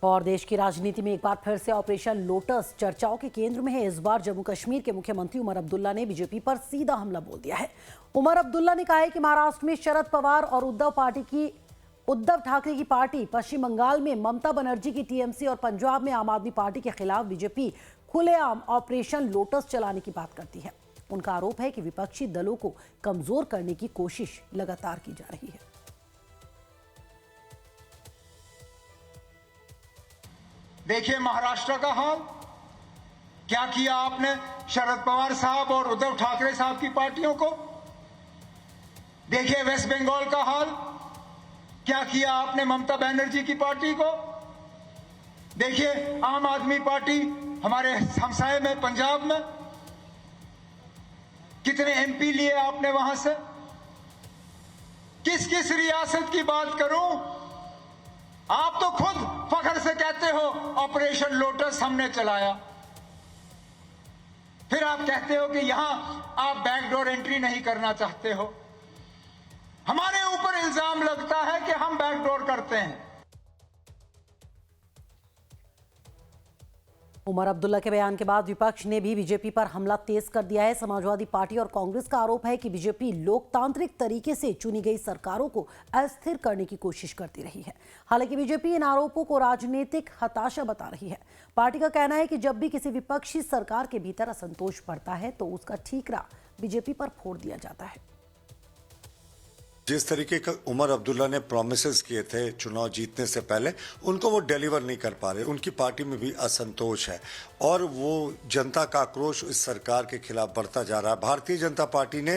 और देश की राजनीति में एक बार फिर से ऑपरेशन लोटस चर्चाओं के केंद्र में है। इस बार जम्मू कश्मीर के मुख्यमंत्री उमर अब्दुल्ला ने बीजेपी पर सीधा हमला बोल दिया है। उमर अब्दुल्ला ने कहा है कि महाराष्ट्र में शरद पवार और उद्धव ठाकरे की पार्टी, पश्चिम बंगाल में ममता बनर्जी की टीएमसी और पंजाब में आम आदमी पार्टी के खिलाफ बीजेपी खुलेआम ऑपरेशन लोटस चलाने की बात करती है। उनका आरोप है कि विपक्षी दलों को कमजोर करने की कोशिश लगातार की जा रही है। देखिए महाराष्ट्र का हाल, क्या किया आपने शरद पवार साहब और उद्धव ठाकरे साहब की पार्टियों को। देखिए वेस्ट बंगाल का हाल, क्या किया आपने ममता बनर्जी की पार्टी को। देखिए आम आदमी पार्टी हमारे हमसाये में पंजाब में कितने एमपी लिए आपने वहां से। किस किस रियासत की बात करूं, आप तो खुद फख्र से कहते हो ऑपरेशन लोटस हमने चलाया, फिर आप कहते हो कि यहां आप बैकडोर एंट्री नहीं करना चाहते हो। हमारे ऊपर इल्जाम लगता है कि हम बैकडोर करते हैं। उमर अब्दुल्ला के बयान के बाद विपक्ष ने भी बीजेपी पर हमला तेज कर दिया है। समाजवादी पार्टी और कांग्रेस का आरोप है कि बीजेपी लोकतांत्रिक तरीके से चुनी गई सरकारों को अस्थिर करने की कोशिश करती रही है। हालांकि बीजेपी इन आरोपों को राजनीतिक हताशा बता रही है। पार्टी का कहना है कि जब भी किसी विपक्षी सरकार के भीतर असंतोष बढ़ता है तो उसका ठीकरा बीजेपी पर फोड़ दिया जाता है। जिस तरीके का उमर अब्दुल्ला ने प्रॉमिसेस किए थे चुनाव जीतने से पहले, उनको वो डिलीवर नहीं कर पा रहे। उनकी पार्टी में भी असंतोष है और वो जनता का आक्रोश इस सरकार के खिलाफ बढ़ता जा रहा है। भारतीय जनता पार्टी ने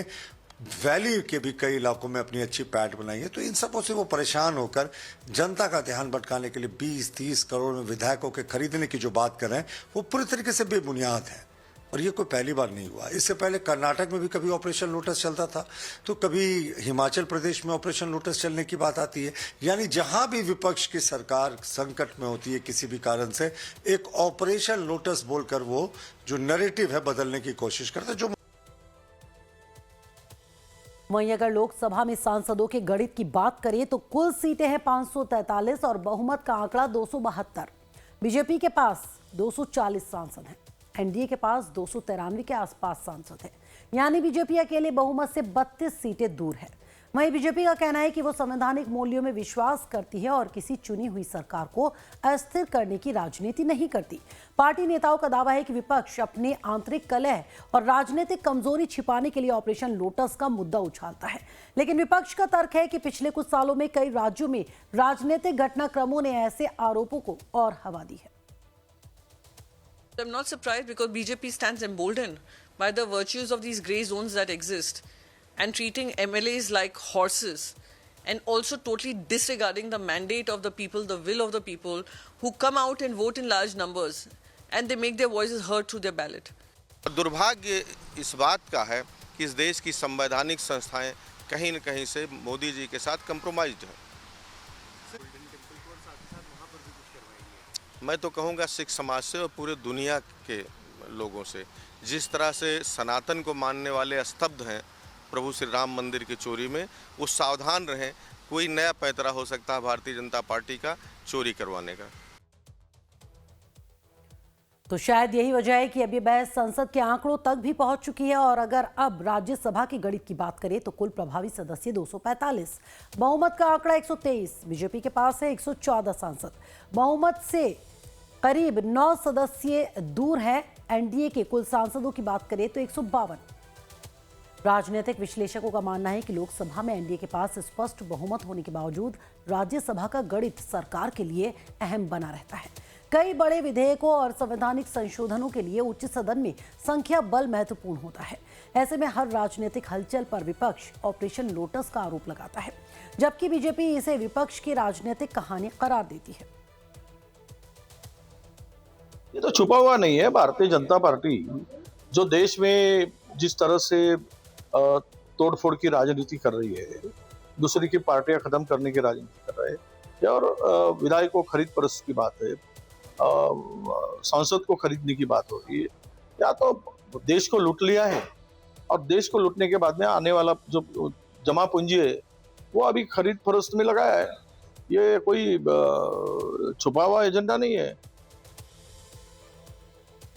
वैली के भी कई इलाकों में अपनी अच्छी पैठ बनाई है, तो इन सबों से वो परेशान होकर जनता का ध्यान भटकाने के लिए 20-30 करोड़ में विधायकों के खरीदने की जो बात कर रहे हैं वो पूरी तरीके से बेबुनियाद है। और ये कोई पहली बार नहीं हुआ। इससे पहले कर्नाटक में भी कभी ऑपरेशन लोटस चलता था, तो कभी हिमाचल प्रदेश में ऑपरेशन लोटस चलने की बात आती है। यानी जहां भी विपक्ष की सरकार संकट में होती है किसी भी कारण से, एक ऑपरेशन लोटस बोलकर वो जो नैरेटिव है बदलने की कोशिश करते जो। वहीं अगर लोकसभा में सांसदों के गणित की बात करें तो कुल सीटें हैं 543 और बहुमत का आंकड़ा 272। बीजेपी के पास 240 सांसद हैं, एनडीए के पास 293 के आसपास सांसद हैं। यानी बीजेपी अकेले बहुमत से 32 सीटें दूर है। वहीं बीजेपी का कहना है कि वो संवैधानिक मूल्यों में विश्वास करती है और किसी चुनी हुई सरकार को अस्थिर करने की राजनीति नहीं करती। पार्टी नेताओं का दावा है कि विपक्ष अपने आंतरिक कलह और राजनीतिक कमजोरी छिपाने के लिए ऑपरेशन लोटस का मुद्दा उछालता है। लेकिन विपक्ष का तर्क है कि पिछले कुछ सालों में कई राज्यों में राजनीतिक घटनाक्रमों ने ऐसे आरोपों को और हवा दी है। I'm not surprised because BJP stands emboldened by the virtues of these grey zones that exist and treating MLAs like horses and also totally disregarding the mandate of the people, the will of the people who come out and vote in large numbers and they make their voices heard through their ballot. दुर्भाग्य इस बात का है कि इस देश की संवैधानिक संस्थाएं कहीं न कहीं से मोदी जी के साथ कंप्रोमाइज्ड हैं। मैं तो कहूँगा सिख समाज से और पूरे दुनिया के लोगों से। जिस तरह से सनातन को मानने वाले स्तब्ध हैं प्रभु श्री राम मंदिर की चोरी में, वो सावधान रहें। कोई नया पैतरा हो सकता है भारतीय जनता पार्टी का चोरी करवाने का। तो शायद यही वजह है कि अब ये बहस संसद के आंकड़ों तक भी पहुंच चुकी है। और अगर अब राज्यसभा की गणित की बात करें तो कुल प्रभावी सदस्य 245, बहुमत का आंकड़ा 123। बीजेपी के पास है 114 सांसद, बहुमत से करीब 9 सदस्य दूर है। एनडीए के कुल सांसदों की बात करें तो 152। राजनीतिक विश्लेषकों का मानना है कि लोकसभा में एनडीए के पास स्पष्ट बहुमत होने के बावजूद राज्यसभा का गणित सरकार के लिए अहम बना रहता है। कई बड़े विधेयकों और संवैधानिक संशोधनों के लिए उच्च सदन में संख्या बल महत्वपूर्ण होता है। ऐसे में हर राजनीतिक हलचल पर विपक्ष ऑपरेशन लोटस का आरोप लगाता है, जबकि बीजेपी इसे विपक्ष की राजनीतिक कहानी करार देती है। ये तो छुपा हुआ नहीं है। भारतीय जनता पार्टी जो देश में जिस तरह से तोड़फोड़ की राजनीति कर रही है, दूसरी की पार्टियां खत्म करने की राजनीति कर रहे हैं, और विधायकों खरीद फरोख्त की बात है, सांसद को खरीदने की बात हो रही है, या तो देश को लूट लिया है और देश को लूटने के बाद में आने वाला जो जमा पूंजी है वो अभी खरीद फरोख्त में लगाया है। ये कोई छुपा हुआ एजेंडा नहीं है।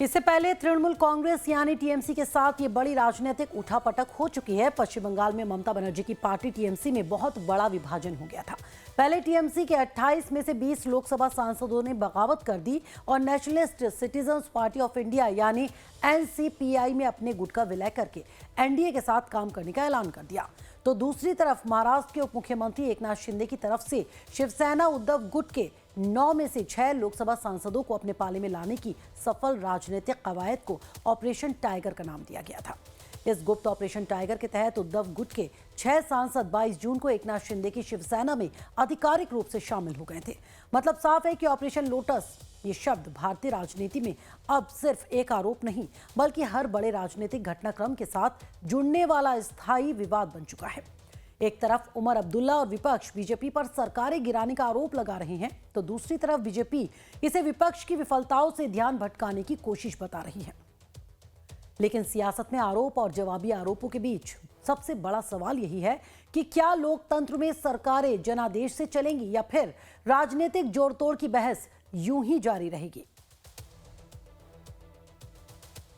इससे पहले तृणमूल कांग्रेस यानी टीएमसी के साथ ये बड़ी राजनीतिक उठापटक हो चुकी है। पश्चिम बंगाल में ममता बनर्जी की पार्टी टीएमसी में बहुत बड़ा विभाजन हो गया था। पहले टीएमसी के 28 में से 20 लोकसभा सांसदों ने बगावत कर दी और nationalist citizens party of India यानी एनसीपीआई में अपने गुट का विलय करके एनडीए के साथ काम करने का ऐलान कर दिया। तो दूसरी तरफ महाराष्ट्र के उप मुख्यमंत्री एकनाथ शिंदे की तरफ से शिवसेना उद्धव गुट के 9 में से 6 लोकसभा सांसदों को अपने पाले में लाने की सफल राजनीतिक कवायद को ऑपरेशन टाइगर का नाम दिया गया था। इस गुप्त ऑपरेशन टाइगर के तहत उद्धव गुट के 6 सांसद 22 जून को एकनाथ शिंदे की शिवसेना में आधिकारिक रूप से शामिल हो गए थे। मतलब साफ है कि ऑपरेशन लोटस ये शब्द भारतीय राजनीति में अब सिर्फ एक आरोप नहीं बल्कि हर बड़े राजनीतिक घटनाक्रम के साथ जुड़ने वाला स्थायी विवाद बन चुका है। एक तरफ उमर अब्दुल्ला और विपक्ष बीजेपी पर सरकारें गिराने का आरोप लगा रहे हैं, तो दूसरी तरफ बीजेपी इसे विपक्ष की विफलताओं से ध्यान भटकाने की कोशिश बता रही है। लेकिन सियासत में आरोप और जवाबी आरोपों के बीच सबसे बड़ा सवाल यही है कि क्या लोकतंत्र में सरकारें जनादेश से चलेंगी या फिर राजनीतिक जोड़तोड़ की बहस यूं ही जारी रहेगी।